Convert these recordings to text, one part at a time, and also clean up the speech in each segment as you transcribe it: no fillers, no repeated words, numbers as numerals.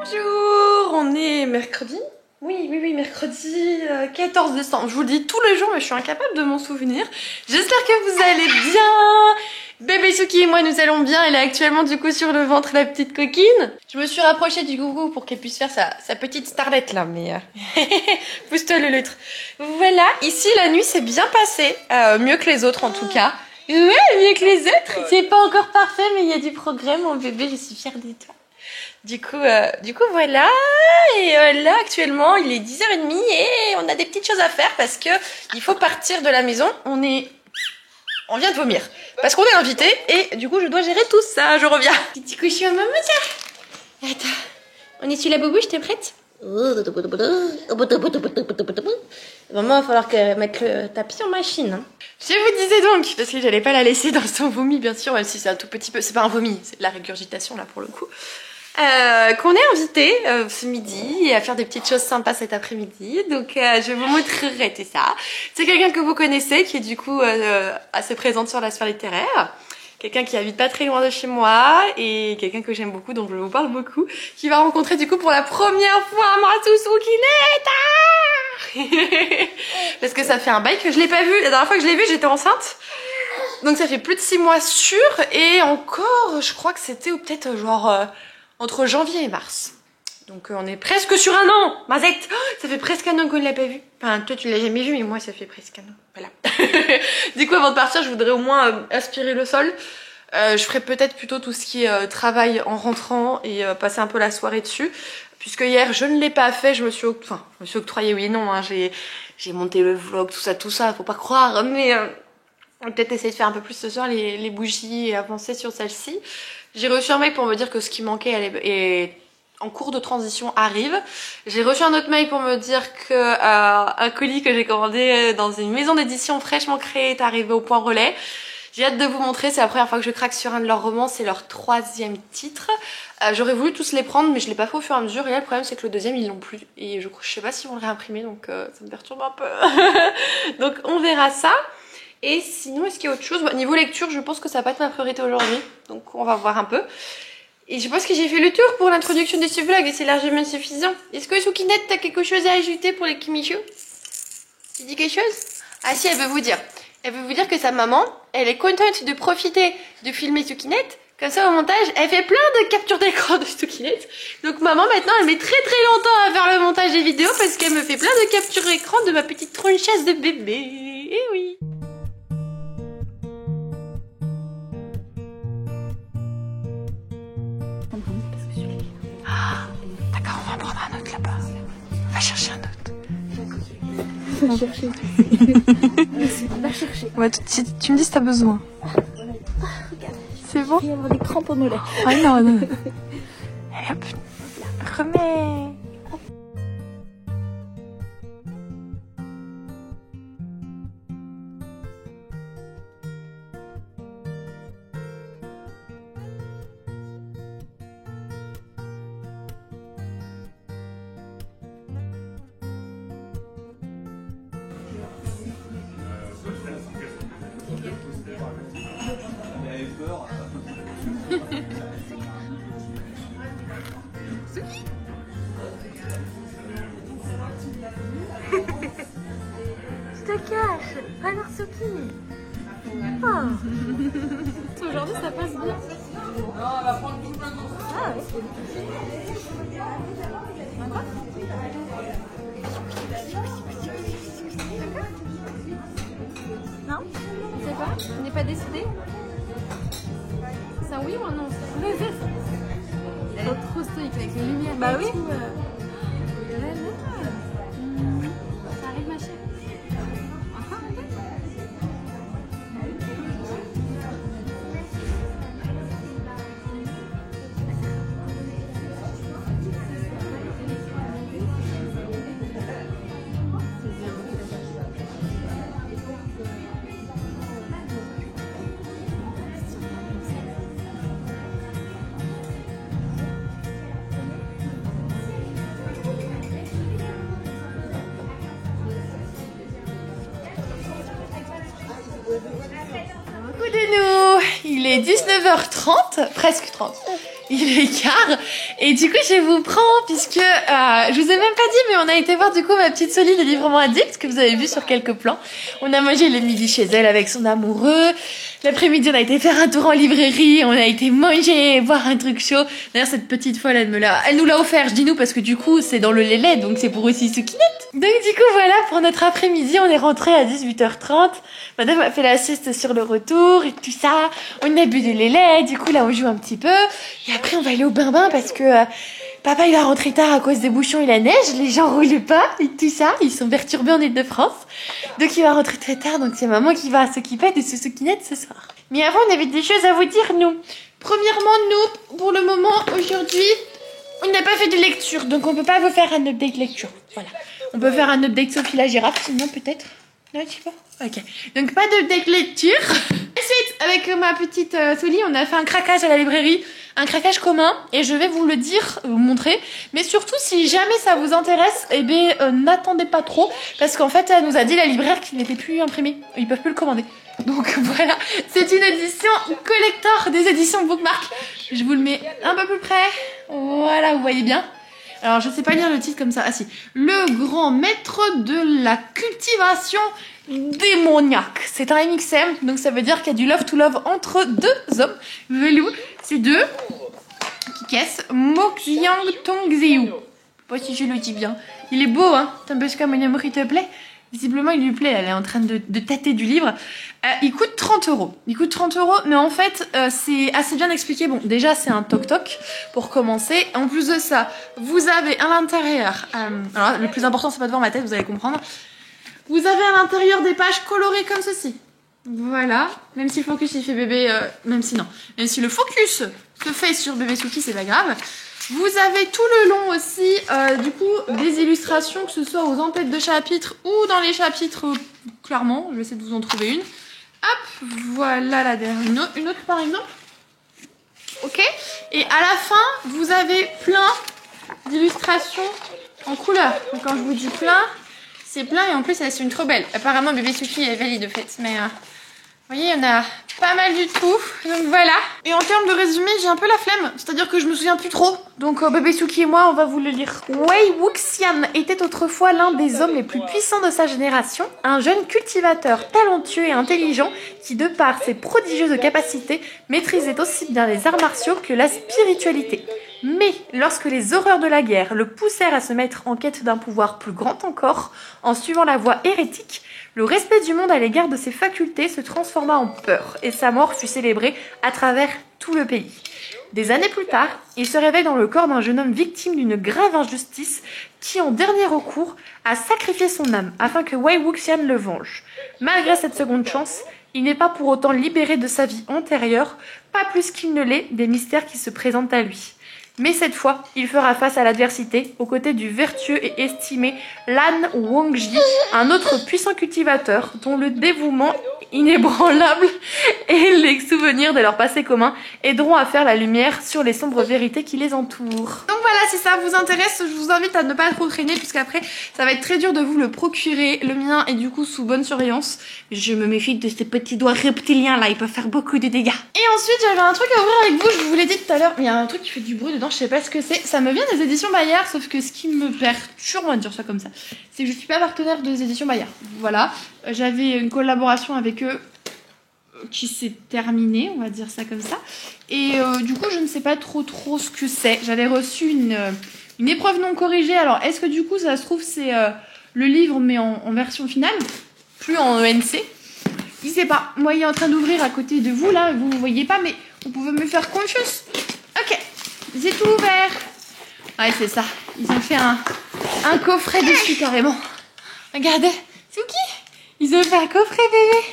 Bonjour, on est mercredi. Oui, mercredi 14 décembre. Je vous le dis tous les jours, mais je suis incapable de m'en souvenir. J'espère que vous allez bien. Bébé Suki et moi, nous allons bien. Elle est actuellement du coup sur le ventre, la petite coquine. Je me suis rapprochée du gougou pour qu'elle puisse faire sa petite starlette là, mais... pousse-toi le loutre. Voilà, ici la nuit s'est bien passée. Mieux que les autres en tout cas. Ouais, mieux que les autres. C'est pas encore parfait, mais il y a du progrès, mon bébé. Je suis fière de toi. Du coup, voilà. Et là, actuellement, il est 10h30 et on a des petites choses à faire parce que il faut partir de la maison. On vient de vomir parce qu'on est invité et du coup, je dois gérer tout ça. Je reviens. Petit couchon à maman, ça. Attends. On est sur la boubouche, t'es prête? Vraiment, il va falloir mettre le tapis en machine. Hein. Je vous disais donc, parce que j'allais pas la laisser dans son vomi, bien sûr, même si c'est un tout petit peu. C'est pas un vomi, c'est de la régurgitation là pour le coup. Qu'on est invité ce midi et à faire des petites choses sympas cet après-midi. Donc je vous montrerai tout ça. C'est quelqu'un que vous connaissez qui est du coup assez présente sur la sphère littéraire. Quelqu'un qui habite pas très loin de chez moi et quelqu'un que j'aime beaucoup, dont je vous parle beaucoup, qui va rencontrer du coup pour la première fois Matsusu Kineta. Parce que ça fait un bail que je l'ai pas vu. La dernière fois que je l'ai vu, j'étais enceinte. Donc ça fait plus de 6 mois sûr et encore, je crois que c'était peut-être genre entre janvier et mars. Donc on est presque sur un an. Mazette, ça fait presque un an qu'on ne l'a pas vu. Enfin, toi tu l'as jamais vu, mais moi ça fait presque un an. Voilà. Du coup, avant de partir, je voudrais au moins aspirer le sol. Je ferai peut-être plutôt tout ce qui est travail en rentrant et passer un peu la soirée dessus. Puisque hier, je ne l'ai pas fait, je me suis octroyé, oui et non. Hein, j'ai monté le vlog, tout ça, faut pas croire. Mais on va peut-être essayer de faire un peu plus ce soir les bougies et avancer sur celle-ci. J'ai reçu un mail pour me dire que ce qui manquait est en cours de transition arrive. J'ai reçu un autre mail pour me dire que un colis que j'ai commandé dans une maison d'édition fraîchement créée est arrivé au point relais. J'ai hâte de vous montrer, c'est la première fois que je craque sur un de leurs romans, c'est leur 3e titre. J'aurais voulu tous les prendre mais je l'ai pas fait au fur et à mesure et là le problème c'est que le 2e ils l'ont plus et je sais pas s'ils vont le réimprimer donc ça me perturbe un peu. Donc on verra ça. Et sinon, est-ce qu'il y a autre chose? Niveau lecture, je pense que ça va pas être ma priorité aujourd'hui. Donc, on va voir un peu. Et je pense que j'ai fait le tour pour l'introduction de ce vlog et c'est largement suffisant. Est-ce que Sukinette, t'as quelque chose à ajouter pour les Kimicho? Tu dis quelque chose? Ah si, elle veut vous dire. Elle veut vous dire que sa maman, elle est contente de profiter de filmer Sukinette. Comme ça, au montage, elle fait plein de captures d'écran de Sukinette. Donc, maman, maintenant, elle met très longtemps à faire le montage des vidéos parce qu'elle me fait plein de captures d'écran de ma petite tronchasse de bébé. Et oui. Ah, d'accord, on va en prendre un autre là-bas. Va chercher un autre. Va chercher. Va chercher. Ouais, tu me dis si t'as besoin. C'est bon? Il va y avoir des crampes au mollet. Ah non. Allez hop, remets. Je te cache. Alors Suki. Oh. Aujourd'hui ça passe bien. Ah oui. Non? On sait pas? On n'est pas décidé? C'est un oui ou un non? Il a l'air trop stoïque avec les lumières. Bah oui. Ça arrive ma chérie. est 19h30, presque 30. Il est quart. Et du coup, je vous prends puisque je vous ai même pas dit, mais on a été voir du coup ma petite Soline des Librement Addict que vous avez vu sur quelques plans. On a mangé le midi chez elle avec son amoureux. L'après-midi, on a été faire un tour en librairie. On a été manger, boire un truc chaud. D'ailleurs, cette petite folle, elle nous l'a offert. Je dis nous parce que du coup, c'est dans le lait, donc c'est pour aussi Soukinette. Donc du coup, voilà, pour notre après-midi, on est rentré à 18h30. Madame a fait la sieste sur le retour et tout ça. On a bu du lait. Du coup, là, on joue un petit peu. Et après, on va aller au bain-bain parce que papa, il va rentrer tard à cause des bouchons et la neige. Les gens roulent pas et tout ça. Ils sont perturbés en Ile-de-France. Donc, il va rentrer très tard. Donc, c'est maman qui va s'occuper de ce Soukinette ce soir. Mais avant, on avait des choses à vous dire, nous. Premièrement, nous, pour le moment, aujourd'hui, on n'a pas fait de lecture. Donc, on peut pas vous faire un update lecture. Voilà. On peut faire un update Sophie la girafe, sinon peut-être. Non, tu vois. Ok. Donc, pas d'update lecture. Ensuite, avec ma petite Soli, on a fait un craquage à la librairie. Un craquage commun. Et je vais vous le dire, vous montrer. Mais surtout, si jamais ça vous intéresse, eh bien, n'attendez pas trop. Parce qu'en fait, elle nous a dit, la libraire, qu'il n'était plus imprimé. Ils peuvent plus le commander. Donc voilà, c'est une édition collector des éditions Bookmark. Je vous le mets un peu plus près. Voilà, vous voyez bien. Alors, je sais pas lire le titre comme ça. Ah si. Le grand maître de la cultivation démoniaque. C'est un MXM, donc ça veut dire qu'il y a du love to love entre deux hommes. Velou, c'est deux. Kikes. Mokyang Tongzeu. Je sais pas si je le dis bien. Il est beau, hein. T'as un peu comme un amour, il te plaît? Visiblement, il lui plaît. Elle est en train de tâter du livre. Il coûte 30 €. Il coûte 30 €, mais en fait, c'est assez bien expliqué. Bon, déjà, c'est un toc-toc pour commencer. En plus de ça, vous avez à l'intérieur... alors, le plus important, c'est pas devant ma tête, vous allez comprendre. Vous avez à l'intérieur des pages colorées comme ceci. Voilà. Même si le focus, il fait bébé... même si non. Même si le focus se fait sur bébé Souki, c'est pas grave. Vous avez tout le long aussi, du coup, des illustrations, que ce soit aux en-têtes de chapitres ou dans les chapitres, clairement. Je vais essayer de vous en trouver une. Hop, voilà la dernière. Une autre, par exemple. Ok. Et à la fin, vous avez plein d'illustrations en couleur. Donc, quand je vous dis plein, c'est plein et en plus, elles sont trop belles. Apparemment, bébé Souki est valide, de fait. Mais... vous voyez, il y en a pas mal du tout. Donc voilà. Et en termes de résumé, j'ai un peu la flemme. C'est-à-dire que je me souviens plus trop. Donc bébé Souki et moi, on va vous le lire. Wei Wuxian était autrefois l'un des hommes les plus puissants de sa génération. Un jeune cultivateur talentueux et intelligent qui, de par ses prodigieuses capacités, maîtrisait aussi bien les arts martiaux que la spiritualité. Mais lorsque les horreurs de la guerre le poussèrent à se mettre en quête d'un pouvoir plus grand encore, en suivant la voie hérétique, le respect du monde à l'égard de ses facultés se transforma en peur et sa mort fut célébrée à travers tout le pays. Des années plus tard, il se réveille dans le corps d'un jeune homme victime d'une grave injustice qui, en dernier recours, a sacrifié son âme afin que Wei Wuxian le venge. Malgré cette seconde chance, il n'est pas pour autant libéré de sa vie antérieure, pas plus qu'il ne l'est des mystères qui se présentent à lui. Mais cette fois, il fera face à l'adversité aux côtés du vertueux et estimé Lan Wangji, un autre puissant cultivateur dont le dévouement inébranlable et les souvenirs de leur passé commun aideront à faire la lumière sur les sombres vérités qui les entourent. Donc voilà, si ça vous intéresse, je vous invite à ne pas trop traîner puisqu'après ça va être très dur de vous le procurer. Le mien est du coup sous bonne surveillance. Je me méfie de ces petits doigts reptiliens là, ils peuvent faire beaucoup de dégâts. Et ensuite j'avais un truc à ouvrir avec vous, je vous l'ai dit tout à l'heure, il y a un truc qui fait du bruit dedans, je sais pas ce que c'est. Ça me vient des éditions Bayard, sauf que ce qui me perturbe, on va dire ça comme ça, c'est que je suis pas partenaire des éditions Bayard. Voilà, j'avais une collaboration avec eux qui s'est terminée, on va dire ça comme ça. Et du coup, je ne sais pas trop ce que c'est. J'avais reçu une épreuve non corrigée. Alors, est-ce que du coup, ça se trouve, c'est le livre, mais en version finale, plus en ENC? Je sais pas. Moi, il est en train d'ouvrir à côté de vous, là. Vous ne voyez pas, mais vous pouvez me faire confiance. Ok, j'ai tout ouvert. Ouais, c'est ça. Ils ont fait un coffret dessus, carrément. Regardez, Souki, ils ont fait un coffret bébé.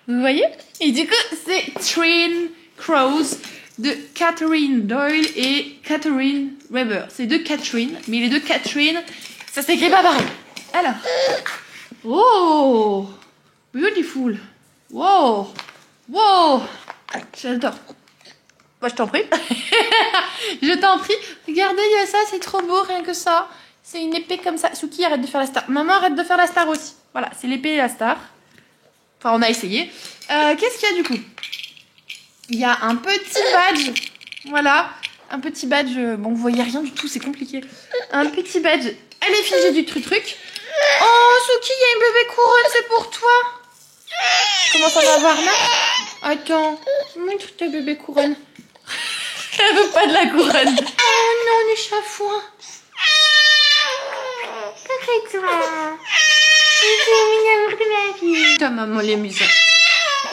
Vous voyez? Et du coup, c'est Train Crows de Catherine Doyle et Catherine Weber. C'est deux Catherine, mais les deux Catherine, ça s'écrit pas pareil. Alors, oh, beautiful. Wow, wow, j'adore. Moi, je t'en prie. Je t'en prie. Regardez, il y a ça, c'est trop beau, rien que ça. C'est une épée comme ça. Souki, arrête de faire la star. Maman, arrête de faire la star aussi. Voilà, c'est l'épée et la star. Enfin, on a essayé. Qu'est-ce qu'il y a du coup? il y a un petit badge. Voilà, un petit badge. Bon, vous voyez rien du tout, c'est compliqué. Un petit badge à l'effigie du truc. Oh, Suki, il y a une bébé couronne, c'est pour toi. Comment ça va avoir là? Attends, montre ta bébé couronne. Elle veut pas de la couronne. Oh non, le chafouin. Ta maman l'amusant.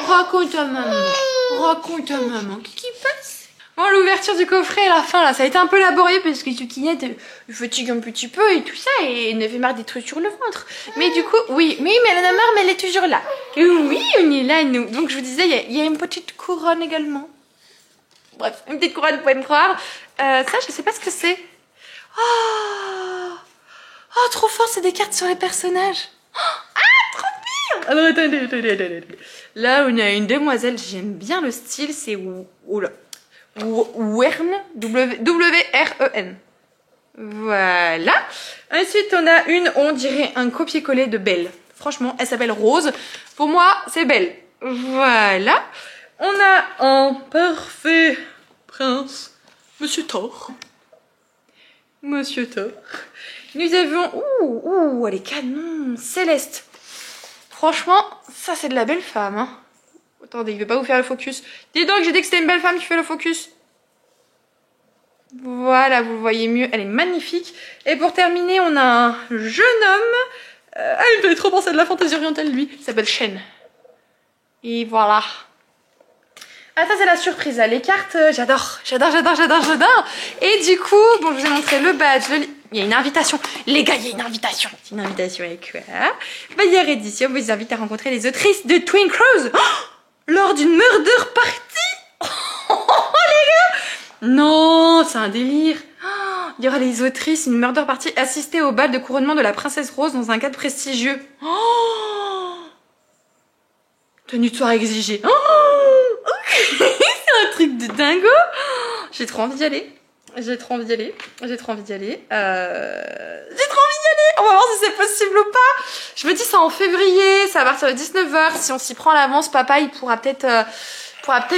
Raconte à maman. Raconte à maman. Qu'est-ce qui passe? Bon, l'ouverture du coffret à la fin, là, ça a été un peu laborieux parce que Sukinette fatigue un petit peu et tout ça et elle avait marre d'être sur le ventre. Mais du coup, oui, mais elle en a marre, mais elle est toujours là. Et oui, on est là, nous. Donc, je vous disais, il y a une petite couronne également. Bref, une petite couronne, vous pouvez me croire. Ça, je sais pas ce que c'est. Oh, oh, trop fort, c'est des cartes sur les personnages. Ah, trop bien. Alors, attendez. Là, on a une demoiselle, j'aime bien le style, c'est... Oula. Wern, W-R-E-N. Voilà. Ensuite, on a une, on dirait un copier-coller de Belle. Franchement, elle s'appelle Rose. Pour moi, c'est Belle. Voilà. On a un parfait prince, Monsieur Thor. Monsieur Thor. Nous avons... Ouh, elle est canon, Céleste. Franchement, ça c'est de la belle femme. Hein. Attendez, il veut pas vous faire le focus. Dis donc, j'ai dit que c'était une belle femme qui fait le focus. Voilà, vous le voyez mieux, elle est magnifique. Et pour terminer, on a un jeune homme. Il me fait trop penser à de la fantaisie orientale, lui. Il s'appelle Shen. Et voilà. Ah, ça c'est la surprise, là. Les cartes, j'adore. Et du coup, bon, je vous ai montré le badge, il y a une invitation. Les gars, il y a une invitation. C'est une invitation avec quoi? Bayard Édition vous invite à rencontrer les autrices de Twin Crows lors d'une murder party. Oh, les gars! Non, c'est un délire. Il y aura les autrices, une murder party assistée au bal de couronnement de la princesse Rose dans un cadre prestigieux. Tenue de soirée exigée. C'est un truc de dingo. J'ai trop envie d'y aller. On va voir si c'est possible ou pas. Je me dis c'est en février, ça va partir de 19h. Si on s'y prend à l'avance, papa il pourra peut-être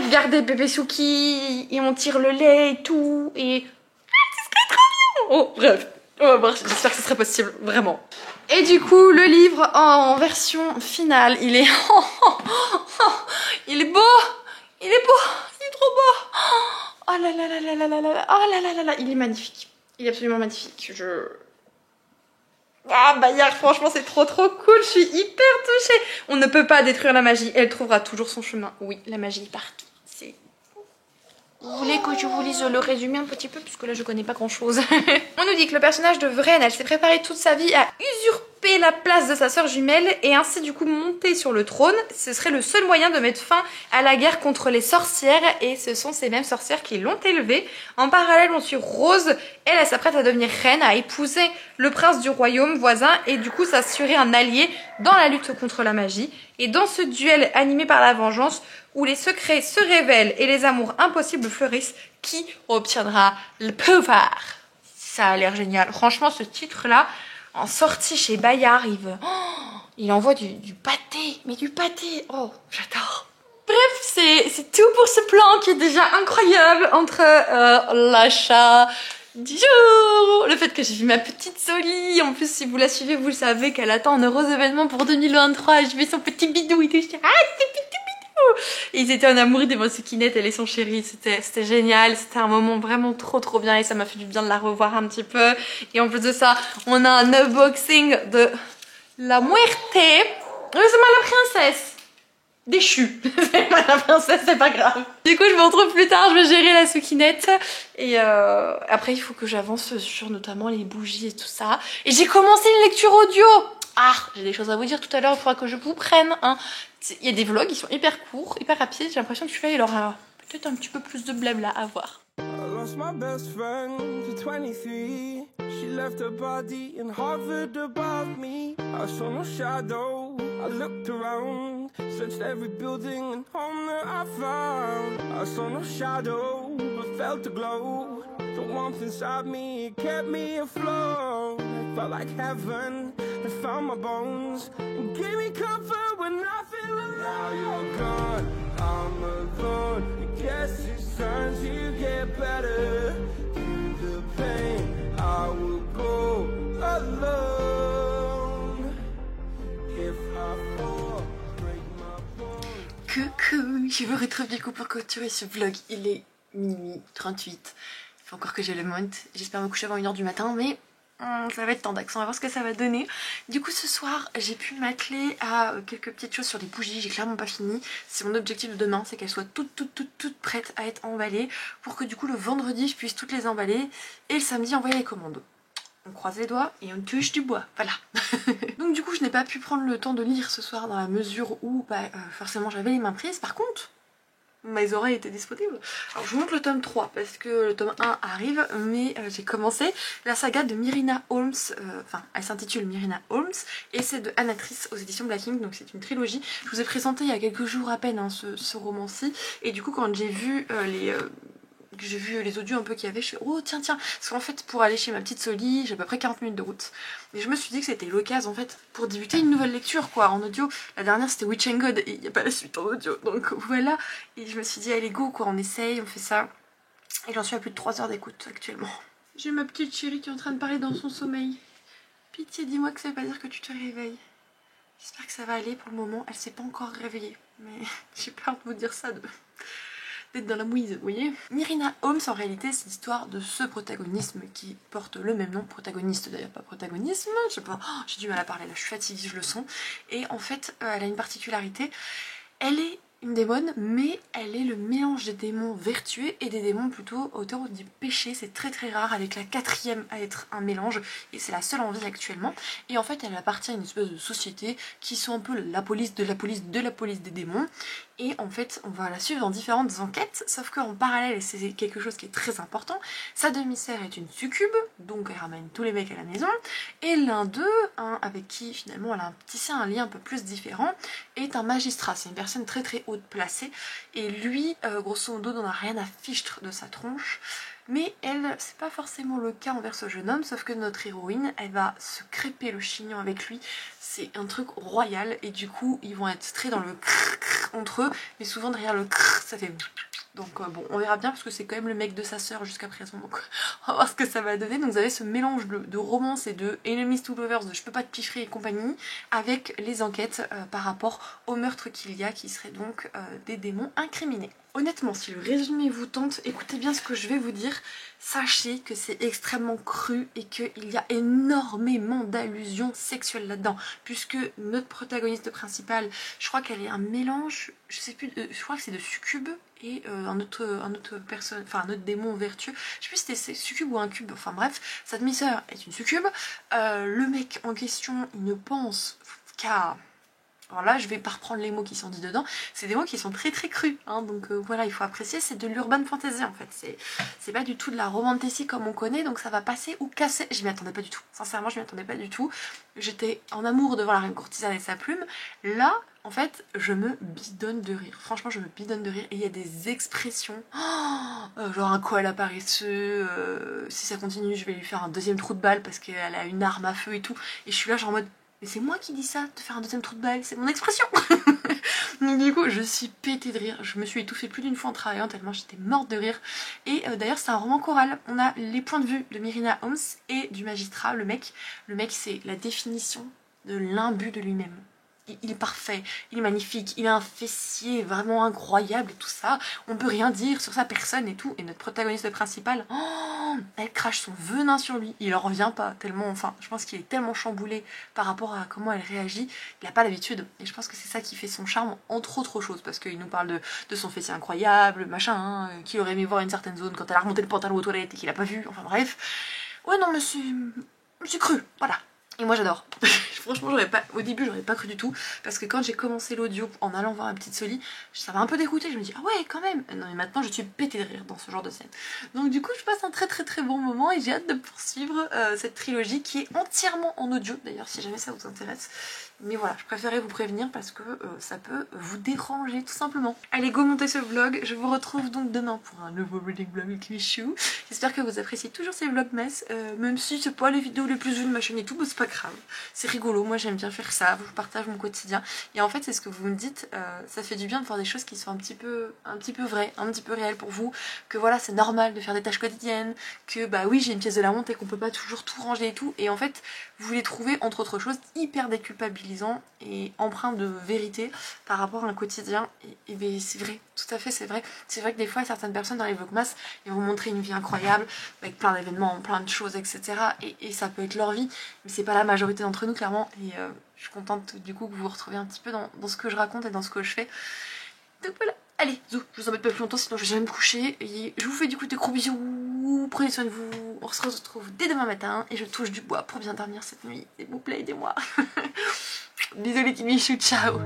garder bébé Suki et on tire le lait et tout. Et ce serait trop bien. Oh bref, on va voir, j'espère que ce serait possible, vraiment. Et du coup, le livre en version finale, il est... il est beau. Il est trop beau. Oh là là là là là là là. Oh là là là là. Il est magnifique. Il est absolument magnifique. Ah, Bayard, franchement, c'est trop cool. Je suis hyper touchée. On ne peut pas détruire la magie. Elle trouvera toujours son chemin. Oui, la magie est partout. Vous voulez que je vous lise le résumé un petit peu? Puisque là, je connais pas grand-chose. On nous dit que le personnage de Vren, elle s'est préparée toute sa vie à usurper la place de sa sœur jumelle et ainsi, du coup, monter sur le trône. Ce serait le seul moyen de mettre fin à la guerre contre les sorcières et ce sont ces mêmes sorcières qui l'ont élevée. En parallèle, on suit Rose. Elle s'apprête à devenir reine, à épouser le prince du royaume voisin et du coup, s'assurer un allié dans la lutte contre la magie. Et dans ce duel animé par la vengeance, où les secrets se révèlent et les amours impossibles fleurissent, qui obtiendra le pouvoir? Ça a l'air génial. Franchement, ce titre-là, en sortie chez Bayard, il envoie du pâté. Mais du pâté. Oh, j'adore. Bref, c'est tout pour ce plan qui est déjà incroyable entre l'achat du jour, le fait que j'ai vu ma petite Soli. En plus, si vous la suivez, vous le savez qu'elle attend un heureux événement pour 2023. Je vais son petit bidou et tout. C'est petit. Et ils étaient en amour devant Sukinette, elle et son chéri, c'était génial, c'était un moment vraiment trop bien et ça m'a fait du bien de la revoir un petit peu. Et en plus de ça, on a un unboxing de la Muerte. C'est moi la princesse déchue. C'est moi la princesse, c'est pas grave. Du coup, je me retrouve plus tard, je vais gérer la Sukinette. Et après, il faut que j'avance sur notamment les bougies et tout ça. Et j'ai commencé une lecture audio. Ah, j'ai des choses à vous dire tout à l'heure, il faudra que je vous prenne. Hein. Il y a des vlogs, ils sont hyper courts, hyper rapides. J'ai l'impression que celui-là, il aura peut-être un petit peu plus de blabla à voir. I lost my best friend to 23. She left her body and hovered above me. I saw no shadow. I looked around, searched every building and home that I found. I saw no shadow, but felt the glow. The warmth inside me, it kept me afloat. It felt like heaven. It found my bones and gave me comfort when I feel alone. Now you're gone, I'm alone. guess it's time to get better. Through the pain, I will go alone. If I fall, break my bones. Coucou, je vous retrouve du coup pour clôturer ce vlog. Il est minuit 38. Il faut encore que je le monte. J'espère me coucher avant 1h du matin, mais ça va être tendax. On va voir ce que ça va donner. Du coup, ce soir, j'ai pu m'atteler à quelques petites choses sur les bougies. J'ai clairement pas fini. C'est mon objectif de demain, c'est qu'elles soient toutes prêtes à être emballées pour que du coup, le vendredi, je puisse toutes les emballer et le samedi, envoyer les commandes. On croise les doigts et on touche du bois, voilà. Donc du coup je n'ai pas pu prendre le temps de lire ce soir dans la mesure où forcément j'avais les mains prises. Par contre, mes oreilles étaient disponibles. Alors je vous montre le tome 3 parce que le tome 1 arrive, mais j'ai commencé la saga de Myrina Holmes, enfin elle s'intitule Myrina Holmes et c'est de Anatrice aux éditions Black Ink, donc c'est une trilogie. Je vous ai présenté il y a quelques jours à peine hein, ce roman-ci, et du coup quand j'ai vu les audios un peu qu'il y avait, je suis oh tiens parce qu'en fait pour aller chez ma petite Soli j'ai à peu près 40 minutes de route et je me suis dit que c'était l'occasion en fait pour débuter une nouvelle lecture quoi en audio. La dernière c'était Witch and God et il n'y a pas la suite en audio, donc voilà, et je me suis dit allez go quoi, on essaye, on fait ça, et j'en suis à plus de 3 heures d'écoute actuellement. J'ai ma petite chérie qui est en train de parler dans son sommeil. Pitié, dis-moi que ça veut pas dire que tu te réveilles. J'espère que ça va aller. Pour le moment elle s'est pas encore réveillée, mais j'ai peur de vous dire ça d'être dans la mouise, vous voyez. Myrina Holmes, en réalité, c'est l'histoire de ce protagonisme qui porte le même nom, protagoniste d'ailleurs, pas protagonisme, je sais pas, oh, j'ai du mal à parler là, je suis fatiguée, je le sens. Et en fait, elle a une particularité, elle est une démone, mais elle est le mélange des démons vertueux et des démons plutôt auteurs du péché. C'est très rare, avec la 4e à être un mélange, et c'est la seule en vie actuellement. Et en fait, elle appartient à une espèce de société qui sont un peu la police de la police de la police des démons. Et en fait, on va la suivre dans différentes enquêtes, sauf qu'en parallèle, et c'est quelque chose qui est très important, sa demi-sœur est une succube, donc elle ramène tous les mecs à la maison, et l'un d'eux, avec qui finalement elle a tissé un lien un peu plus différent, est un magistrat. C'est une personne très haute placée, et lui, grosso modo, n'en a rien à fichtre de sa tronche. Mais elle, c'est pas forcément le cas envers ce jeune homme, sauf que notre héroïne, elle va se crêper le chignon avec lui. C'est un truc royal, et du coup, ils vont être très dans le crrr entre eux, mais souvent derrière le crrr, ça fait... Donc bon, on verra bien parce que c'est quand même le mec de sa sœur jusqu'à présent, donc on va voir ce que ça va donner. Donc vous avez ce mélange de romance et de enemies to lovers, de je peux pas te piffrer et compagnie, avec les enquêtes par rapport au meurtre qu'il y a, qui serait donc des démons incriminés. Honnêtement, si le résumé vous tente, écoutez bien ce que je vais vous dire. Sachez que c'est extrêmement cru et qu'il y a énormément d'allusions sexuelles là-dedans, puisque notre protagoniste principale, je crois qu'elle est un mélange, je sais plus, je crois que c'est de succube et un autre personne, enfin un autre démon vertueux, je sais plus si c'était succube ou un cube, enfin bref, sa demi-sœur est une succube, le mec en question il ne pense qu'à... Alors là, je vais pas reprendre les mots qui sont dits dedans, c'est des mots qui sont très crus, hein, donc voilà, il faut apprécier, c'est de l'urban fantasy en fait, c'est pas du tout de la romantasy comme on connaît, donc ça va passer ou casser, je m'y attendais pas du tout, sincèrement je m'y attendais pas du tout, j'étais en amour devant la reine courtisane et sa plume, là, en fait, je me bidonne de rire, franchement je me bidonne de rire, et il y a des expressions, genre un koala paresseux, si ça continue je vais lui faire un 2e trou de balle parce qu'elle a une arme à feu et tout, et je suis là genre en mode... Mais c'est moi qui dis ça, de faire un 2e trou de balle, c'est mon expression. Donc du coup, je suis pétée de rire. Je me suis étouffée plus d'une fois en travaillant tellement j'étais morte de rire. Et d'ailleurs, c'est un roman choral. On a les points de vue de Myrina Holmes et du magistrat, le mec. Le mec, c'est la définition de l'imbu de lui-même. Il est parfait, il est magnifique, il a un fessier vraiment incroyable et tout ça. On peut rien dire sur sa personne et tout. Et notre protagoniste principale, oh, elle crache son venin sur lui. Il en revient pas tellement, enfin, je pense qu'il est tellement chamboulé par rapport à comment elle réagit. Il n'a pas l'habitude. Et je pense que c'est ça qui fait son charme, entre autres choses. Parce qu'il nous parle de son fessier incroyable, machin, hein, qu'il aurait aimé voir une certaine zone quand elle a remonté le pantalon aux toilettes et qu'il a pas vu. Enfin bref. Ouais, non, mais c'est cru, voilà. Et moi j'adore. Franchement au début j'aurais pas cru du tout, parce que quand j'ai commencé l'audio en allant voir ma petite Soli, ça m'a un peu dégoûté, je me dis ah ouais quand même. Non mais maintenant je suis pétée de rire dans ce genre de scène. Donc du coup je passe un très bon moment et j'ai hâte de poursuivre cette trilogie qui est entièrement en audio d'ailleurs si jamais ça vous intéresse. Mais voilà, je préférais vous prévenir parce que ça peut vous déranger tout simplement. Allez, go monter ce vlog. Je vous retrouve donc demain pour un nouveau reading vlog avec Michou. J'espère que vous appréciez toujours ces vlogmas, même si c'est pas les vidéos les plus vues de ma chaîne et tout, bah, c'est pas grave. C'est rigolo, moi j'aime bien faire ça, je partage mon quotidien. Et en fait c'est ce que vous me dites, ça fait du bien de faire des choses qui sont un petit peu vraies, un petit peu réelles pour vous. Que voilà, c'est normal de faire des tâches quotidiennes, que bah oui j'ai une pièce de la honte et qu'on peut pas toujours tout ranger et tout. Et en fait vous les trouvez entre autres choses hyper déculpabilisant et empreint de vérité par rapport à un quotidien et ben, c'est vrai, tout à fait c'est vrai que des fois certaines personnes dans les vlogmas ils vont montrer une vie incroyable avec plein d'événements, plein de choses etc et ça peut être leur vie mais c'est pas la majorité d'entre nous clairement et je suis contente du coup que vous vous retrouvez un petit peu dans ce que je raconte et dans ce que je fais, donc voilà. Allez, zou, je vous embête pas plus longtemps sinon je vais jamais me coucher. Et je vous fais du coup des gros bisous. Prenez soin de vous. On se retrouve dès demain matin. Et je touche du bois pour bien dormir cette nuit. S'il vous plaît, aidez-moi. Bisous les petits bichous, ciao.